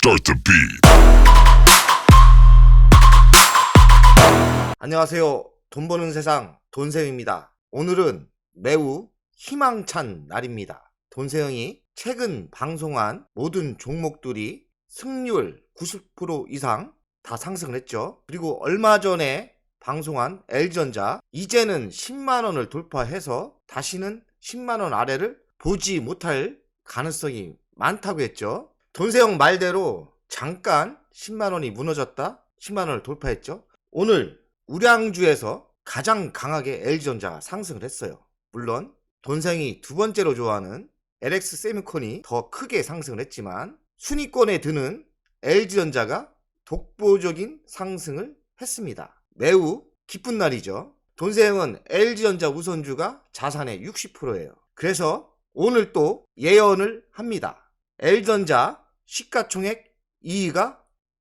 Start the beat. 안녕하세요. 돈 버는 세상 돈세영입니다. 오늘은 매우 희망찬 날입니다. 돈세영이 최근 방송한 모든 종목들이 승률 90% 이상 다 상승을 했죠. 그리고 얼마 전에 방송한 LG전자 이제는 10만원을 돌파해서 다시는 10만원 아래를 보지 못할 가능성이 많다고 했죠. 돈세영 말대로 잠깐 10만원이 무너졌다 10만원을 돌파했죠. 오늘 우량주에서 가장 강하게 LG전자가 상승을 했어요. 물론 돈세영이 두 번째로 좋아하는 LX 세미콘이 더 크게 상승을 했지만 순위권에 드는 LG전자가 독보적인 상승을 했습니다. 매우 기쁜 날이죠. 돈세영은 LG전자 우선주가 자산의 60%예요. 그래서 오늘 또 예언을 합니다. LG전자 시가총액 2위가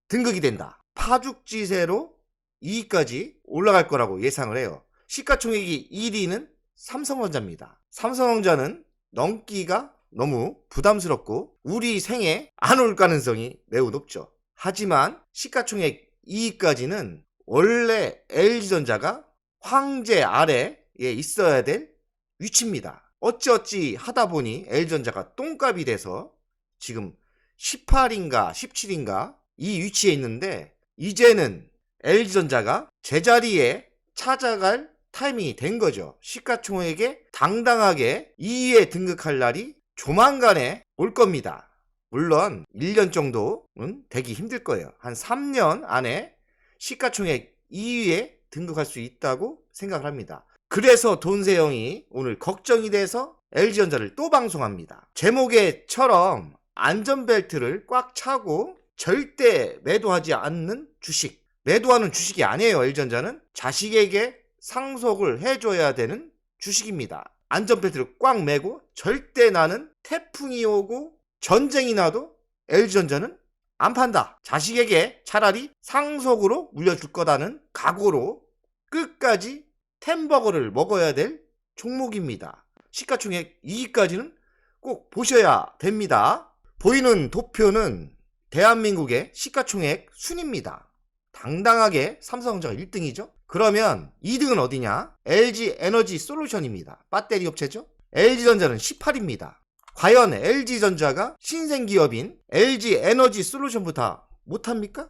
등극이 된다. 파죽지세로 2위까지 올라갈 거라고 예상을 해요. 시가총액이 1위는 삼성전자입니다. 삼성전자는 넘기가 너무 부담스럽고 우리 생에 안 올 가능성이 매우 높죠. 하지만 시가총액 2위까지는 원래 LG전자가 황제 아래에 있어야 될 위치입니다. 어찌어찌 하다 보니 LG전자가 똥값이 돼서 지금 18인가 17인가 이 위치에 있는데 이제는 LG전자가 제자리에 찾아갈 타이밍이 된 거죠. 시가총액에 당당하게 2위에 등극할 날이 조만간에 올 겁니다. 물론 1년 정도는 되기 힘들 거예요. 한 3년 안에 시가총액 2위에 등극할 수 있다고 생각을 합니다. 그래서 돈세영이 오늘 걱정이 돼서 LG전자를 또 방송합니다. 제목에처럼 안전벨트를 꽉 차고 절대 매도하지 않는 주식. 매도하는 주식이 아니에요. LG전자는 자식에게 상속을 해줘야 되는 주식입니다. 안전벨트를 꽉 매고 절대 나는 태풍이 오고 전쟁이 나도 LG전자는 안 판다. 자식에게 차라리 상속으로 물려줄 거다는 각오로 끝까지 템버거를 먹어야 될 종목입니다. 시가총액 2위까지는 꼭 보셔야 됩니다. 보이는 도표는 대한민국의 시가총액 순입니다. 당당하게 삼성전자가 1등이죠. 그러면 2등은 어디냐? LG에너지솔루션입니다. 배터리 업체죠. LG전자는 18입니다. 과연 LG전자가 신생기업인 LG에너지솔루션보다 못합니까?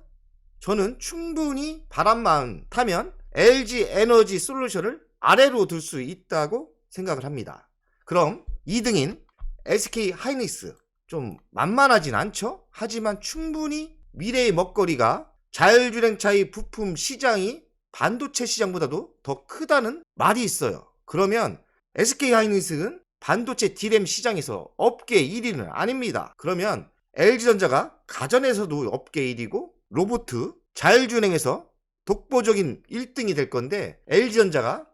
저는 충분히 바람만 타면 LG에너지솔루션을 아래로 둘 수 있다고 생각을 합니다. 그럼 2등인 SK하이닉스 좀 만만하진 않죠? 하지만 충분히 미래의 먹거리가 자율주행차의 부품 시장이 반도체 시장보다도 더 크다는 말이 있어요. 그러면 SK하이닉스는 반도체 D램 시장에서 업계 1위는 아닙니다. 그러면 LG전자가 가전에서도 업계 1위고 로봇 자율주행에서 독보적인 1등이 될 건데 LG전자가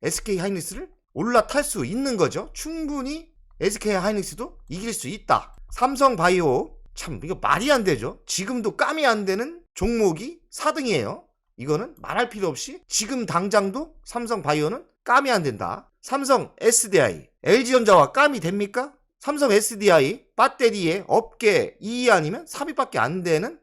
SK하이닉스를 올라탈 수 있는 거죠. 충분히 SK하이닉스도 이길 수 있다. 삼성바이오 참 이거 말이 안 되죠. 지금도 깜이 안 되는 종목이 4등이에요. 이거는 말할 필요 없이 지금 당장도 삼성바이오는 깜이 안 된다. 삼성 SDI LG전자와 깜이 됩니까? 삼성 SDI 배터리의 업계 2위 아니면 3위밖에 안 되는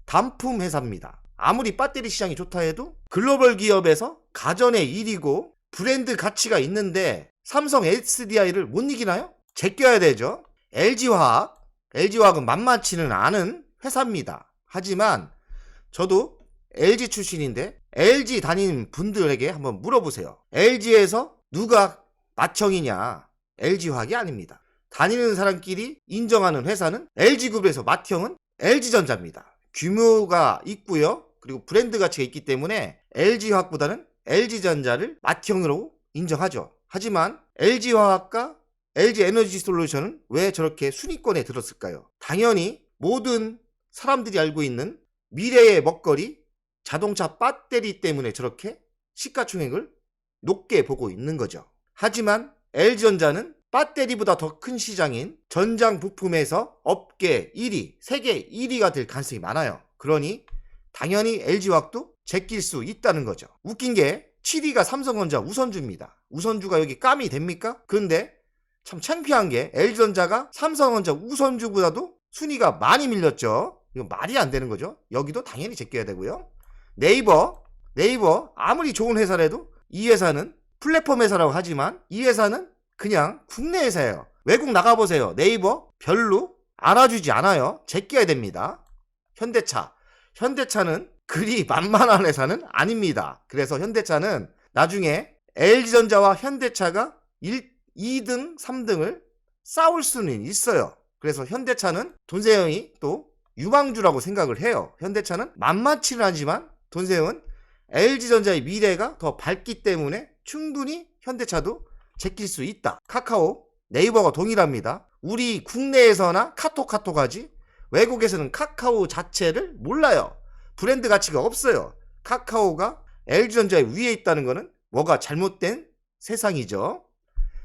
단품 회사입니다. 아무리 배터리 시장이 좋다 해도 글로벌 기업에서 가전의 1위고 브랜드 가치가 있는데 삼성 SDI를 못 이기나요? 제껴야 되죠. LG화학은 만만치는 않은 회사입니다. 하지만 저도 LG 출신인데 LG 다니는 분들에게 한번 물어보세요. LG에서 누가 맏형이냐? LG화학이 아닙니다. 다니는 사람끼리 인정하는 회사는 LG그룹에서 맏형은 LG전자입니다. 규모가 있고요. 그리고 브랜드 가치가 있기 때문에 LG화학보다는 LG전자를 맏형으로 인정하죠. 하지만 LG화학과 LG에너지솔루션은 왜 저렇게 순위권에 들었을까요? 당연히 모든 사람들이 알고 있는 미래의 먹거리 자동차 배터리 때문에 저렇게 시가총액을 높게 보고 있는 거죠. 하지만 LG전자는 배터리보다 더 큰 시장인 전장 부품에서 업계 1위, 세계 1위가 될 가능성이 많아요. 그러니 당연히 LG화학도 제낄 수 있다는 거죠. 웃긴 게 7위가 삼성전자 우선주입니다. 우선주가 여기 깜이 됩니까? 그런데 참 창피한 게 LG전자가 삼성전자 우선주보다도 순위가 많이 밀렸죠. 이거 말이 안 되는 거죠. 여기도 당연히 제껴야 되고요. 네이버 아무리 좋은 회사라도 이 회사는 플랫폼 회사라고 하지만 이 회사는 그냥 국내 회사예요. 외국 나가보세요. 네이버 별로 알아주지 않아요. 제껴야 됩니다. 현대차는 그리 만만한 회사는 아닙니다. 그래서 현대차는 나중에 LG전자와 현대차가 2등, 3등을 싸울 수는 있어요. 그래서 현대차는 돈세영이 또 유망주라고 생각을 해요. 현대차는 만만치는 않지만 돈세영은 LG전자의 미래가 더 밝기 때문에 충분히 현대차도 제낄 수 있다. 카카오, 네이버가 동일합니다. 우리 국내에서나 카톡하지 외국에서는 카카오 자체를 몰라요. 브랜드 가치가 없어요. 카카오가 LG전자의 위에 있다는 것은 뭐가 잘못된 세상이죠.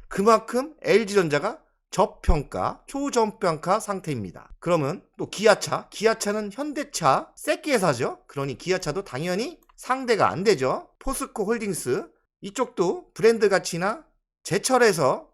그만큼 LG전자가 저평가, 초저평가 상태입니다. 그러면 또 기아차는 현대차 새끼 회사죠. 그러니 기아차도 당연히 상대가 안 되죠. 포스코 홀딩스 이쪽도 브랜드 가치나 제철에서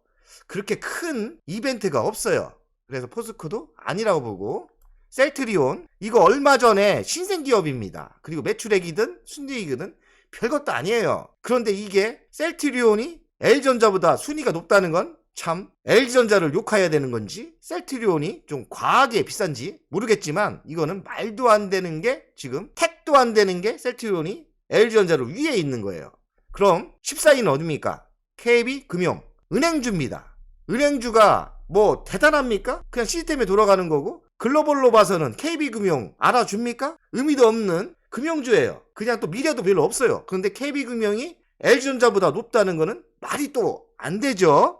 그렇게 큰 이벤트가 없어요. 그래서 포스코도 아니라고 보고, 셀트리온 이거 얼마 전에 신생기업입니다. 그리고 매출액이든 순이익이든 별것도 아니에요. 그런데 이게 셀트리온이 LG전자보다 순위가 높다는 건 참 LG전자를 욕해야 되는 건지 셀트리온이 좀 과하게 비싼지 모르겠지만 이거는 말도 안 되는 게, 지금 택도 안 되는 게 셀트리온이 LG전자를 위에 있는 거예요. 그럼 14위는 어디입니까? KB금융, 은행주입니다. 은행주가 뭐 대단합니까? 그냥 시스템에 돌아가는 거고, 글로벌로 봐서는 KB금융 알아줍니까? 의미도 없는 금융주예요. 그냥 또 미래도 별로 없어요. 그런데 KB금융이 LG전자보다 높다는 거는 말이 또 안 되죠.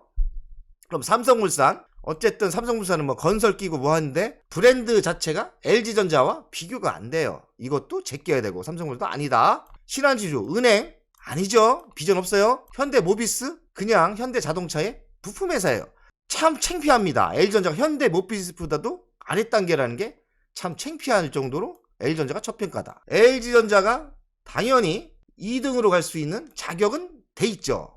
그럼 삼성물산, 어쨌든 삼성물산은 뭐 건설 끼고 뭐 하는데 브랜드 자체가 LG전자와 비교가 안 돼요. 이것도 제껴야 되고, 삼성물산도 아니다. 신한지주, 은행 아니죠. 비전 없어요. 현대모비스 그냥 현대자동차의 부품회사예요. 참 창피합니다. LG전자가 현대모비스보다도 아랫단계라는 게 참 창피할 정도로 LG전자가 저평가다. LG전자가 당연히 2등으로 갈 수 있는 자격은 돼 있죠.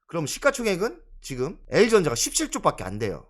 그럼 시가총액은 지금 LG전자가 17조밖에 안 돼요.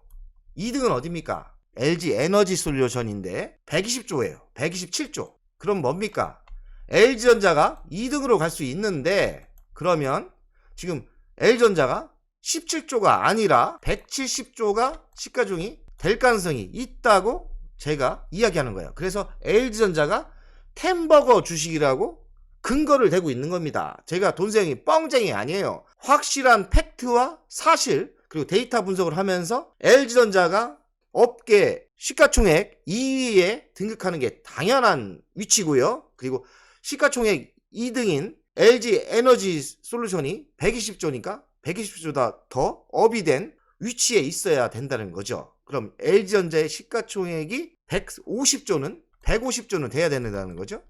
2등은 어딥니까? LG에너지솔루션인데 120조예요. 127조. 그럼 뭡니까? LG전자가 2등으로 갈 수 있는데, 그러면 지금 LG전자가 17조가 아니라 170조가 시가총액이 될 가능성이 있다고 제가 이야기하는 거예요. 그래서 LG전자가 템버거 주식이라고 근거를 대고 있는 겁니다. 제가 돈세영이 뻥쟁이 아니에요. 확실한 팩트와 사실 그리고 데이터 분석을 하면서 LG전자가 업계 시가총액 2위에 등극하는 게 당연한 위치고요. 그리고 시가총액 2등인 LG에너지솔루션이 120조니까 120조보다 더 업이 된 위치에 있어야 된다는 거죠. 그럼 LG전자의 시가총액이 150조는 돼야 된다는 거죠.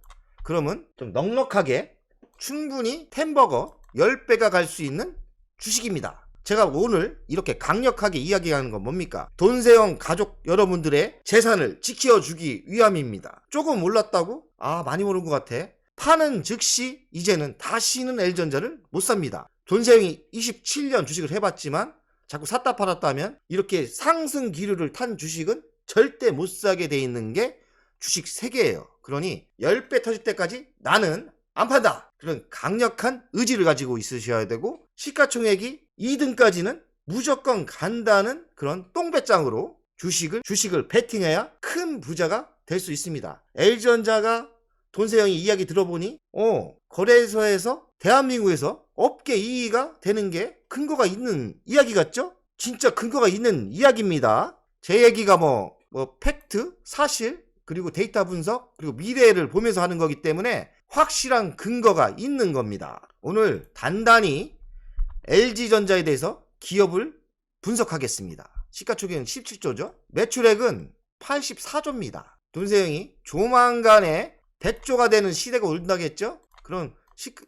그러면 좀 넉넉하게 충분히 템버거 10배가 갈 수 있는 주식입니다. 제가 오늘 이렇게 강력하게 이야기하는 건 뭡니까? 돈세영 가족 여러분들의 재산을 지켜주기 위함입니다. 조금 올랐다고? 많이 오른 것 같아. 파는 즉시 이제는 다시는 LG전자를 못 삽니다. 돈세영이 27년 주식을 해봤지만 자꾸 샀다 팔았다 하면 이렇게 상승 기류를 탄 주식은 절대 못 사게 돼 있는 게 주식 세계예요. 그러니 10배 터질 때까지 나는 안 판다. 그런 강력한 의지를 가지고 있으셔야 되고, 시가총액이 2등까지는 무조건 간다는 그런 똥배짱으로 주식을 베팅해야 큰 부자가 될 수 있습니다. LG전자가 돈세영이 이야기 들어보니 거래소에서 대한민국에서 업계 2위가 되는 게 근거가 있는 이야기 같죠? 진짜 근거가 있는 이야기입니다. 제 얘기가 뭐 팩트, 사실, 그리고 데이터 분석, 그리고 미래를 보면서 하는 거기 때문에 확실한 근거가 있는 겁니다. 오늘 단단히 LG전자에 대해서 기업을 분석하겠습니다. 시가총액은 17조죠. 매출액은 84조입니다. 돈세영이 조만간에 100조가 되는 시대가 온다겠죠? 그럼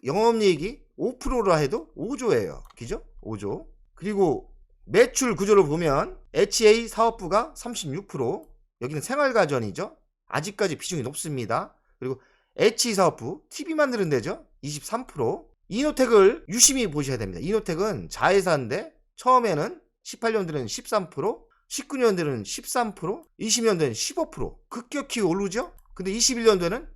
영업이익이 5%라 해도 5조예요. 그죠? 5조. 그리고 매출 구조를 보면 HA 사업부가 36%, 여기는 생활가전이죠. 아직까지 비중이 높습니다. 그리고 HE 사업부, TV 만드는 데죠. 23%. 이노텍을 유심히 보셔야 됩니다. 이노텍은 자회사인데 처음에는 18년도에는 13%, 19년도에는 13%, 20년도에는 15% 급격히 오르죠. 근데 21년도에는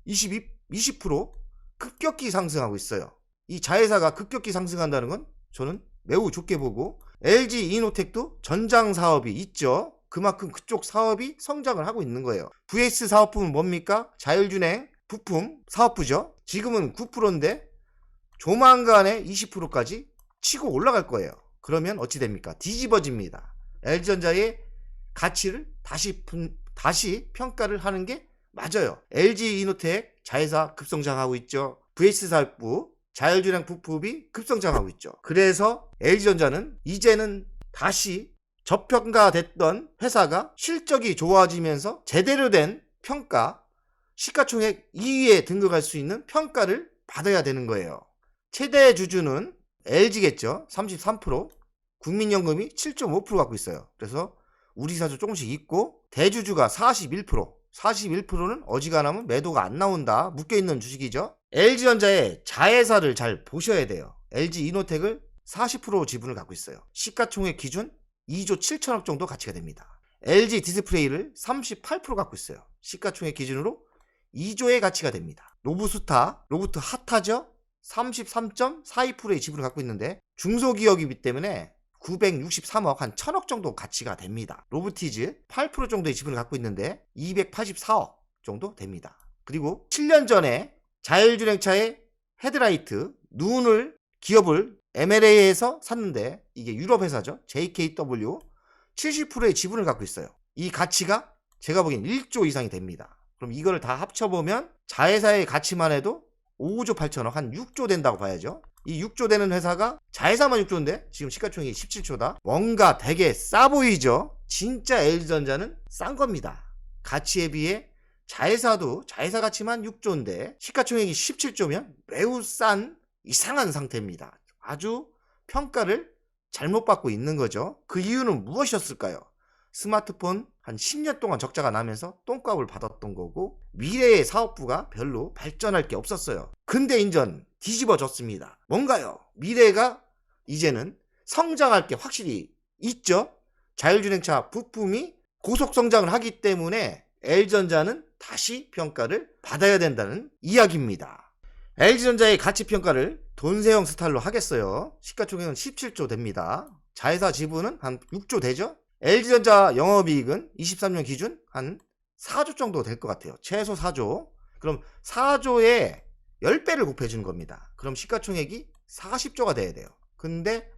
20% 급격히 상승하고 있어요. 이 자회사가 급격히 상승한다는 건 저는 매우 좋게 보고, LG 이노텍도 전장 사업이 있죠. 그만큼 그쪽 사업이 성장을 하고 있는 거예요. VS 사업부는 뭡니까? 자율주행 부품 사업부죠. 지금은 9%인데 조만간에 20%까지 치고 올라갈 거예요. 그러면 어찌 됩니까? 뒤집어집니다. LG전자의 가치를 다시 평가를 하는 게 맞아요. LG 이노텍 자회사 급성장하고 있죠. VS 사업부 자율주행 부품이 급성장하고 있죠. 그래서 LG전자는 이제는 다시 저평가됐던 회사가 실적이 좋아지면서 제대로 된 평가, 시가총액 2위에 등극할 수 있는 평가를 받아야 되는 거예요. 최대 주주는 LG겠죠. 33%, 국민연금이 7.5% 갖고 있어요. 그래서 우리사도 조금씩 있고, 대주주가 41%는 어지간하면 매도가 안 나온다, 묶여있는 주식이죠. LG전자의 자회사를 잘 보셔야 돼요. LG 이노텍을 40% 지분을 갖고 있어요. 시가총액 기준 2조 7천억 정도 가치가 됩니다. LG 디스플레이를 38% 갖고 있어요. 시가총액 기준으로 2조의 가치가 됩니다. 로부스트 핫하죠? 33.42%의 지분을 갖고 있는데 중소기업이기 때문에 963억, 한 1000억 정도 가치가 됩니다. 로보티즈 8% 정도의 지분을 갖고 있는데 284억 정도 됩니다. 그리고 7년 전에 자율주행차의 헤드라이트 눈을 기업을 MLA에서 샀는데, 이게 유럽 회사죠. JKW 70%의 지분을 갖고 있어요. 이 가치가 제가 보기엔 1조 이상이 됩니다. 그럼 이거를 다 합쳐보면 자회사의 가치만 해도 5조 8천억, 한 6조 된다고 봐야죠. 이 6조 되는 회사가 자회사만 6조인데 지금 시가총액이 17조다. 뭔가 되게 싸 보이죠. 진짜 LG전자는 싼 겁니다. 가치에 비해 자회사도 자회사 가치만 6조인데 시가총액이 17조면 매우 싼 이상한 상태입니다. 아주 평가를 잘못 받고 있는 거죠. 그 이유는 무엇이었을까요? 스마트폰 한 10년 동안 적자가 나면서 똥값을 받았던 거고, 미래의 사업부가 별로 발전할 게 없었어요. 근데 인전 뒤집어졌습니다. 뭔가요? 미래가 이제는 성장할 게 확실히 있죠. 자율주행차 부품이 고속 성장을 하기 때문에 LG전자는 다시 평가를 받아야 된다는 이야기입니다. LG전자의 가치평가를 돈세형 스타일로 하겠어요. 시가총액은 17조 됩니다. 자회사 지분은 한 6조 되죠. LG전자 영업이익은 23년 기준 한 4조 정도 될 것 같아요. 최소 4조. 그럼 4조에 10배를 곱해주는 겁니다. 그럼 시가총액이 40조가 돼야 돼요. 근데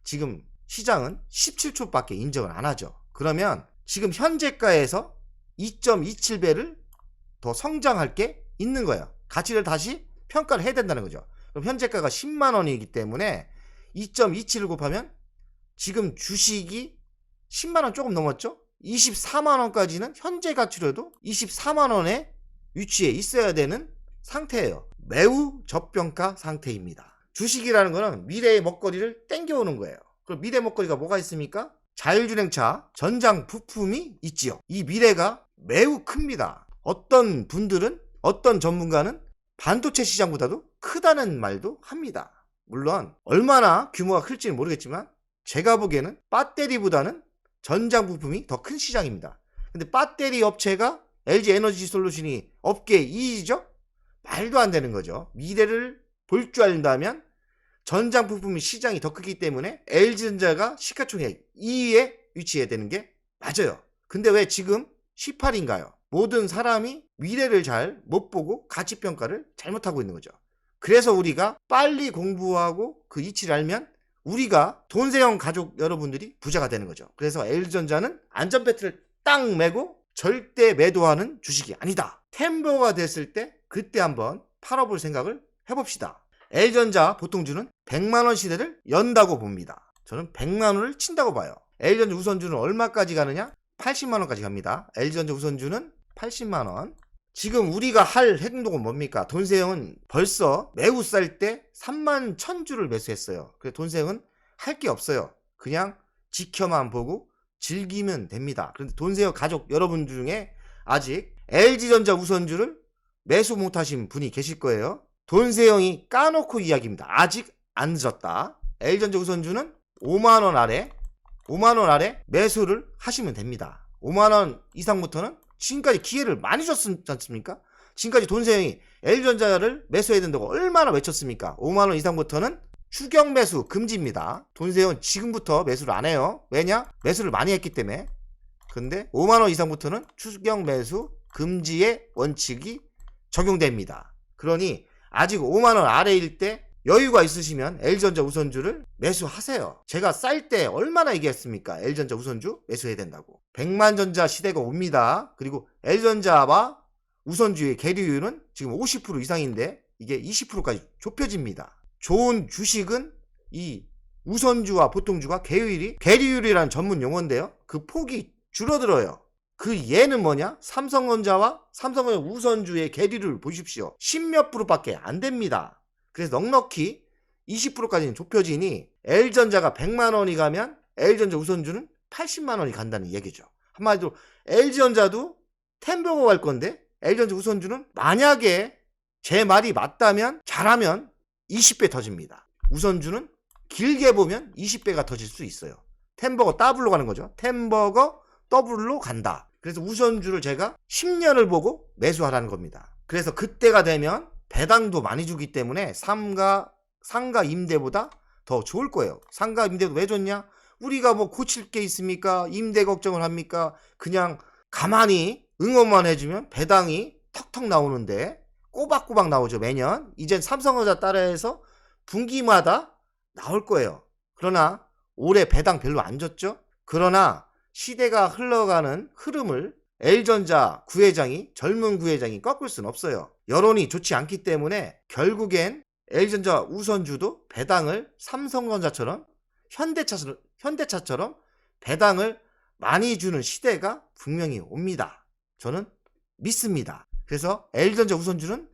지금 시장은 17조밖에 인정을 안 하죠. 그러면 지금 현재가에서 2.27배를 더 성장할 게 있는 거예요. 가치를 다시 평가를 해야 된다는 거죠. 그럼 현재가가 10만원이기 때문에 2.27을 곱하면 지금 주식이 10만원 조금 넘었죠? 24만원까지는 현재 가치로도 24만원의 위치에 있어야 되는 상태예요. 매우 저평가 상태입니다. 주식이라는 거는 미래의 먹거리를 땡겨오는 거예요. 그럼 미래 먹거리가 뭐가 있습니까? 자율주행차 전장 부품이 있지요. 이 미래가 매우 큽니다. 어떤 분들은, 어떤 전문가는 반도체 시장보다도 크다는 말도 합니다. 물론 얼마나 규모가 클지는 모르겠지만 제가 보기에는 배터리보다는 전장 부품이 더 큰 시장입니다. 근데 배터리 업체가 LG 에너지 솔루션이 업계 2위죠? 말도 안 되는 거죠. 미래를 볼 줄 안다면 전장 부품의 시장이 더 크기 때문에 LG전자가 시가총액 2위에 위치해야 되는 게 맞아요. 근데 왜 지금 18인가요? 모든 사람이 미래를 잘 못 보고 가치평가를 잘못하고 있는 거죠. 그래서 우리가 빨리 공부하고 그 이치를 알면 우리가 돈세형 가족 여러분들이 부자가 되는 거죠. 그래서 LG전자는 안전벨트를 딱 매고 절대 매도하는 주식이 아니다. 템버가 됐을 때 그때 한번 팔아볼 생각을 해봅시다. LG전자 보통주는 100만원 시대를 연다고 봅니다. 저는 100만원을 친다고 봐요. LG전자 우선주는 얼마까지 가느냐? 80만원까지 갑니다. LG전자 우선주는 80만원. 지금 우리가 할 행동은 뭡니까? 돈세형은 벌써 매우 쌀 때 3만 1000주를 매수했어요. 그래서 돈세형은 할 게 없어요. 그냥 지켜만 보고 즐기면 됩니다. 그런데 돈세형 가족 여러분 중에 아직 LG전자 우선주를 매수 못하신 분이 계실 거예요. 돈세형이 까놓고 이야기입니다. 아직 안 늦었다. LG전자 우선주는 5만원 아래 5만원 아래 매수를 하시면 됩니다. 5만원 이상부터는 지금까지 기회를 많이 줬지 않습니까? 지금까지 돈세형이 LG전자를 매수해야 된다고 얼마나 외쳤습니까? 5만원 이상부터는 추격 매수 금지입니다. 돈세형은 지금부터 매수를 안 해요. 왜냐? 매수를 많이 했기 때문에. 근데 5만원 이상부터는 추격 매수 금지의 원칙이 적용됩니다. 그러니 아직 5만원 아래일 때 여유가 있으시면 LG전자 우선주를 매수하세요. 제가 쌀 때 얼마나 얘기했습니까? LG전자 우선주 매수해야 된다고. 100만전자 시대가 옵니다. 그리고 LG전자와 우선주의 계류율은 지금 50% 이상인데 이게 20%까지 좁혀집니다. 좋은 주식은 이 우선주와 보통주가 계류율이라는 전문 용어인데요. 그 폭이 줄어들어요. 그 얘는 뭐냐? 삼성전자 우선주의 계류율을 보십시오. 10몇 프로밖에 안 됩니다. 그래서 넉넉히 20%까지는 좁혀지니 L전자가 100만원이 가면 L전자 우선주는 80만원이 간다는 얘기죠. 한마디로 LG전자도 템버거 갈 건데 L전자 우선주는 만약에 제 말이 맞다면 잘하면 20배 터집니다. 우선주는 길게 보면 20배가 터질 수 있어요. 템버거 더블로 가는 거죠. 템버거 더블로 간다. 그래서 우선주를 제가 10년을 보고 매수하라는 겁니다. 그래서 그때가 되면 배당도 많이 주기 때문에 상가 임대보다 더 좋을 거예요. 상가 임대도 왜 좋냐? 우리가 뭐 고칠 게 있습니까? 임대 걱정을 합니까? 그냥 가만히 응원만 해주면 배당이 턱턱 나오는데 꼬박꼬박 나오죠. 매년. 이젠 삼성전자 따라해서 분기마다 나올 거예요. 그러나 올해 배당 별로 안 줬죠. 그러나 시대가 흘러가는 흐름을 L전자 구회장이 젊은 구회장이 꺾을 수는 없어요. 여론이 좋지 않기 때문에 결국엔 L전자 우선주도 배당을 삼성전자처럼 현대차처럼 배당을 많이 주는 시대가 분명히 옵니다. 저는 믿습니다. 그래서 L전자 우선주는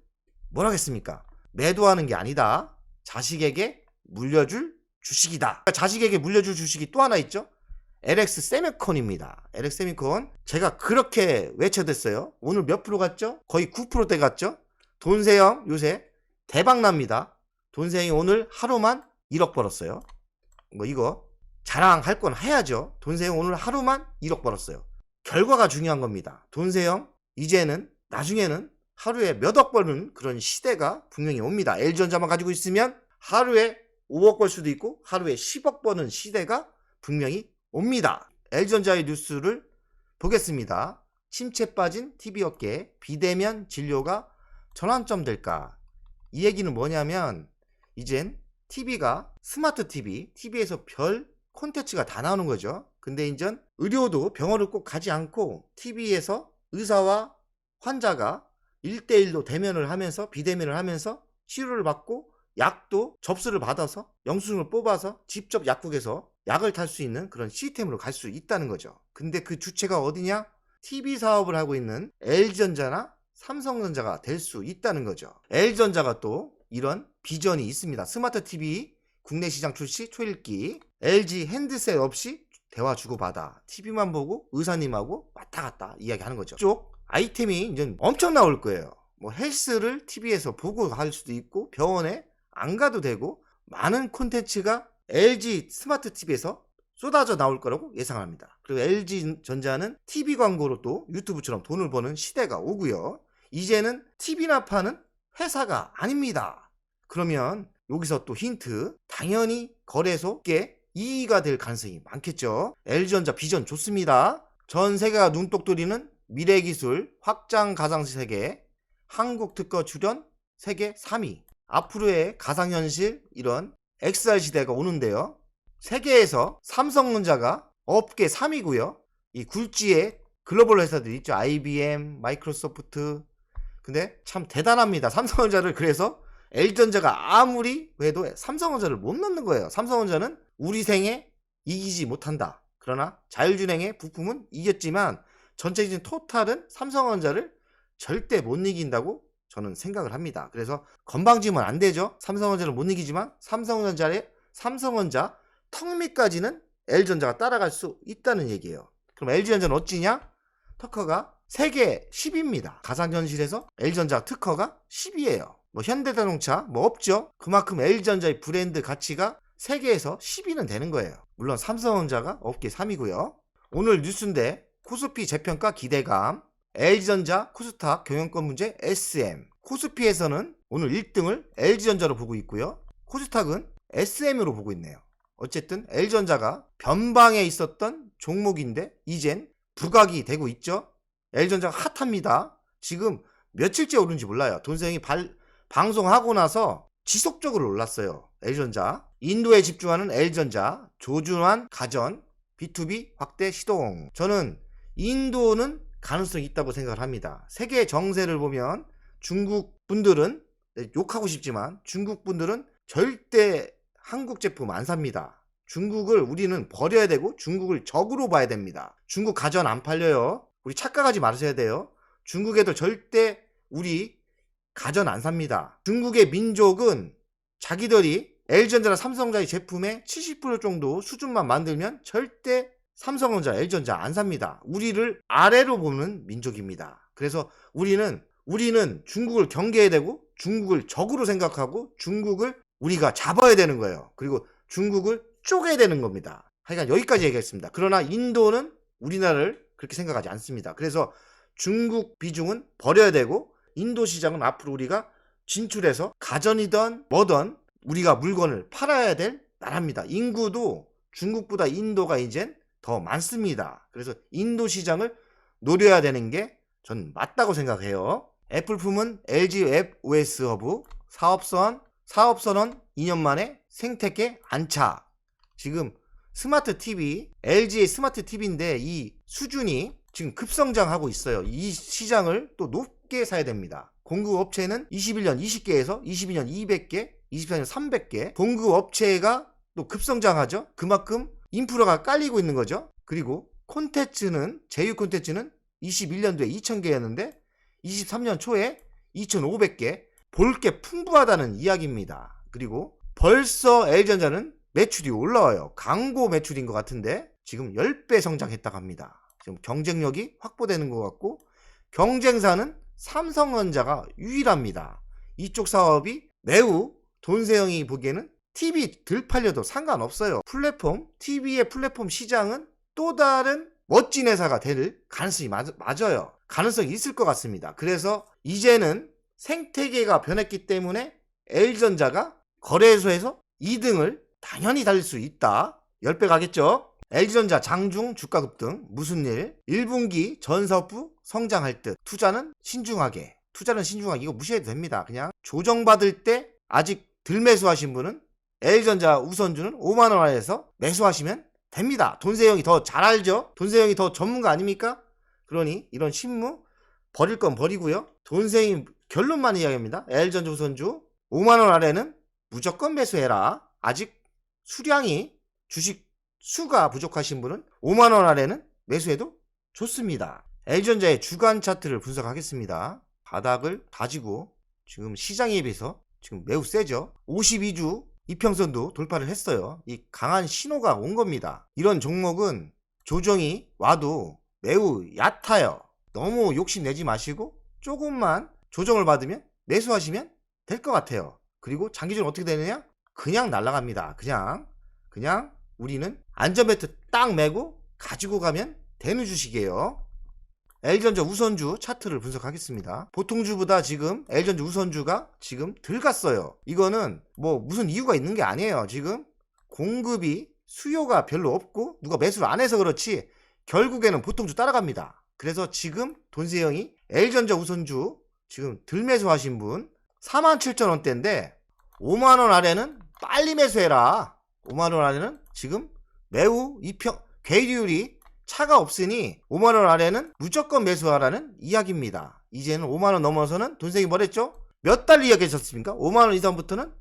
뭘 하겠습니까? 매도하는 게 아니다. 자식에게 물려줄 주식이다. 자식에게 물려줄 주식이 또 하나 있죠. LX 세미콘입니다. LX 세미콘 제가 그렇게 외쳐댔어요. 오늘 몇 프로 갔죠? 거의 9%대 갔죠? 돈세형 요새 대박납니다. 돈세형이 오늘 하루만 1억 벌었어요. 뭐 이거 자랑할 건 해야죠. 돈세형 오늘 하루만 1억 벌었어요. 결과가 중요한 겁니다. 돈세형 이제는 나중에는 하루에 몇 억 버는 그런 시대가 분명히 옵니다. LG전자만 가지고 있으면 하루에 5억 벌 수도 있고 하루에 10억 버는 시대가 분명히 옵니다. LG전자의 뉴스를 보겠습니다. 침체 빠진 TV업계 비대면 진료가 전환점 될까? 이 얘기는 뭐냐면 이젠 TV가 스마트 TV에서 별 콘텐츠가 다 나오는 거죠. 근데 이젠 의료도 병원을 꼭 가지 않고 TV에서 의사와 환자가 1대1로 대면을 하면서 비대면을 하면서 치료를 받고 약도 접수를 받아서 영수증을 뽑아서 직접 약국에서 약을 탈 수 있는 그런 시스템으로 갈 수 있다는 거죠. 근데 그 주체가 어디냐? TV 사업을 하고 있는 LG전자나 삼성전자가 될 수 있다는 거죠. LG전자가 또 이런 비전이 있습니다. 스마트 TV 국내 시장 출시 초읽기, LG 핸드셋 없이 대화 주고받아, TV만 보고 의사님하고 왔다 갔다 이야기하는 거죠. 쪽 아이템이 이제 엄청 나올 거예요. 뭐 헬스를 TV에서 보고 갈 수도 있고 병원에 안 가도 되고 많은 콘텐츠가 LG 스마트 TV에서 쏟아져 나올 거라고 예상합니다. 그리고 LG전자는 TV 광고로 또 유튜브처럼 돈을 버는 시대가 오고요. 이제는 TV나 파는 회사가 아닙니다. 그러면 여기서 또 힌트, 당연히 거래소께 이의가 될 가능성이 많겠죠. LG전자 비전 좋습니다. 전 세계가 눈독 들이는 미래기술 확장 가상시 세계, 한국 특허 출연 세계 3위. 앞으로의 가상현실 이런 XR 시대가 오는데요. 세계에서 삼성전자가 업계 3위고요. 이 굴지의 글로벌 회사들 있죠. IBM, 마이크로소프트. 근데 참 대단합니다. 삼성전자를 그래서 LG전자가 아무리 해도 삼성전자를 못 넣는 거예요. 삼성전자는 우리 생에 이기지 못한다. 그러나 자율주행의 부품은 이겼지만 전체적인 토탈은 삼성전자를 절대 못 이긴다고 저는 생각을 합니다. 그래서 건방지면 안 되죠. 삼성전자를 못 이기지만 삼성전자 턱 밑까지는 LG전자가 따라갈 수 있다는 얘기예요. 그럼 LG전자는 어찌냐? 특허가 세계 10위입니다. 가상현실에서 LG전자 특허가 10위예요. 뭐 현대자동차 뭐 없죠. 그만큼 LG전자의 브랜드 가치가 세계에서 10위는 되는 거예요. 물론 삼성전자가 업계 3위고요. 오늘 뉴스인데 코스피 재평가 기대감, LG전자 코스닥 경영권 문제 SM. 코스피에서는 오늘 1등을 LG전자로 보고 있고요. 코스닥은 SM으로 보고 있네요. 어쨌든 LG전자가 변방에 있었던 종목인데 이젠 부각이 되고 있죠. LG전자가 핫합니다. 지금 며칠째 오른지 몰라요. 돈세영이 방송하고 나서 지속적으로 올랐어요. LG전자. 인도에 집중하는 LG전자, 조준환 가전, B2B 확대 시동. 저는 인도는 가능성이 있다고 생각을 합니다. 세계 정세를 보면 중국 분들은, 욕하고 싶지만 중국 분들은 절대 한국 제품 안 삽니다. 중국을 우리는 버려야 되고 중국을 적으로 봐야 됩니다. 중국 가전 안 팔려요. 우리 착각하지 마셔야 돼요. 중국에도 절대 우리 가전 안 삽니다. 중국의 민족은 자기들이 LG전자나 삼성전자의 제품의 70% 정도 수준만 만들면 절대 삼성전자, LG전자 안 삽니다. 우리를 아래로 보는 민족입니다. 그래서 우리는 중국을 경계해야 되고 중국을 적으로 생각하고 중국을 우리가 잡아야 되는 거예요. 그리고 중국을 쪼개야 되는 겁니다. 하여간 여기까지 얘기했습니다. 그러나 인도는 우리나라를 그렇게 생각하지 않습니다. 그래서 중국 비중은 버려야 되고 인도 시장은 앞으로 우리가 진출해서 가전이든 뭐든 우리가 물건을 팔아야 될 나라입니다. 인구도 중국보다 인도가 이젠 더 많습니다. 그래서 인도 시장을 노려야 되는 게 전 맞다고 생각해요. 애플품은 LG 웹 OS 허브 사업선언 2년 만에 생태계 안착. 지금 스마트 TV, LG의 스마트 TV인데 이 수준이 지금 급성장하고 있어요. 이 시장을 또 높게 사야 됩니다. 공급 업체는 21년 20개에서 22년 200개, 24년 300개. 공급 업체가 또 급성장하죠. 그만큼 인프라가 깔리고 있는 거죠. 그리고 제휴 콘텐츠는 21년도에 2000개였는데 23년 초에 2500개. 볼 게 풍부하다는 이야기입니다. 그리고 벌써 LG전자는 매출이 올라와요. 광고 매출인 것 같은데 지금 10배 성장했다고 합니다. 지금 경쟁력이 확보되는 것 같고 경쟁사는 삼성전자가 유일합니다. 이쪽 사업이 매우 돈세영이 보기에는 TV 덜 팔려도 상관없어요. TV의 플랫폼 시장은 또 다른 멋진 회사가 될 가능성이 맞아요. 가능성이 있을 것 같습니다. 그래서 이제는 생태계가 변했기 때문에 LG전자가 거래소에서 2등을 당연히 달릴 수 있다. 10배 가겠죠. LG전자 장중 주가 급등 무슨 일? 1분기 전 사업부 성장할 듯. 투자는 신중하게 이거 무시해도 됩니다. 그냥 조정받을 때 아직 덜 매수하신 분은 LG전자 우선주는 5만원 안에서 매수하시면 됩니다. 돈세영이 더 잘 알죠? 돈세영이 더 전문가 아닙니까? 그러니 이런 신무 버릴 건 버리고요. 돈세영이 결론만 이야기합니다. LG전자 우선주 5만원 아래는 무조건 매수해라. 아직 주식 수가 부족하신 분은 5만원 아래는 매수해도 좋습니다. LG전자의 주간 차트를 분석하겠습니다. 바닥을 다지고 지금 시장에 비해서 지금 매우 세죠. 52주 이평선도 돌파를 했어요. 이 강한 신호가 온 겁니다. 이런 종목은 조정이 와도 매우 얕아요. 너무 욕심내지 마시고 조금만 조정을 받으면 매수하시면 될 것 같아요. 그리고 장기적으로 어떻게 되느냐? 그냥 날아갑니다. 그냥 우리는 안전벨트 딱 매고 가지고 가면 되는 주식이에요. LG전자 우선주 차트를 분석하겠습니다. 보통주보다 지금 LG전자 우선주가 지금 덜 갔어요. 이거는 뭐 무슨 이유가 있는 게 아니에요. 지금 공급이 수요가 별로 없고 누가 매수를 안 해서 그렇지 결국에는 보통주 따라갑니다. 그래서 지금 돈세영이 LG전자 우선주 지금 덜 매수하신 분 47,000원대인데 5만원 아래는 빨리 매수해라. 5만원 아래는 지금 매우 괴리율이 차가 없으니 5만원 아래는 무조건 매수하라는 이야기입니다. 이제는 5만원 넘어서는 돈세영이 뭐랬죠? 몇 달 이야기하셨습니까? 5만원 이상부터는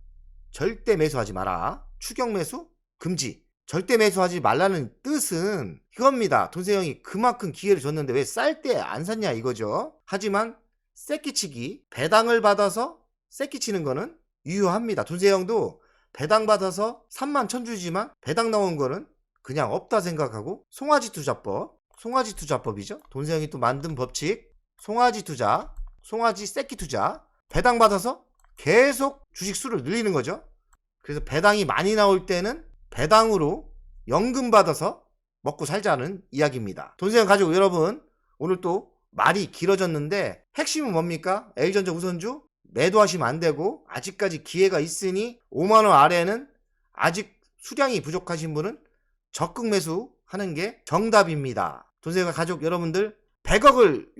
절대 매수하지 마라. 추격 매수 금지. 절대 매수하지 말라는 뜻은 이겁니다. 돈세영이 그만큼 기회를 줬는데 왜 쌀 때 안 샀냐 이거죠. 하지만 새끼치기 배당을 받아서 새끼치는 거는 유효합니다. 돈세영도 배당 받아서 3만 천 주지만 배당 나온 거는 그냥 없다 생각하고 송아지 투자법이죠. 돈세영이 또 만든 법칙 송아지 투자, 송아지 새끼 투자. 배당 받아서 계속 주식 수를 늘리는 거죠. 그래서 배당이 많이 나올 때는 배당으로 연금 받아서 먹고 살자는 이야기입니다. 돈세형 가족 여러분, 오늘 또 말이 길어졌는데 핵심은 뭡니까? L전자 우선주 매도하시면 안 되고, 아직까지 기회가 있으니 5만원 아래에는 아직 수량이 부족하신 분은 적극 매수하는 게 정답입니다. 돈세형 가족 여러분들, 100억을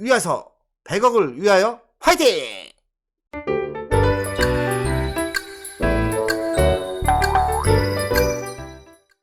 위하여 화이팅!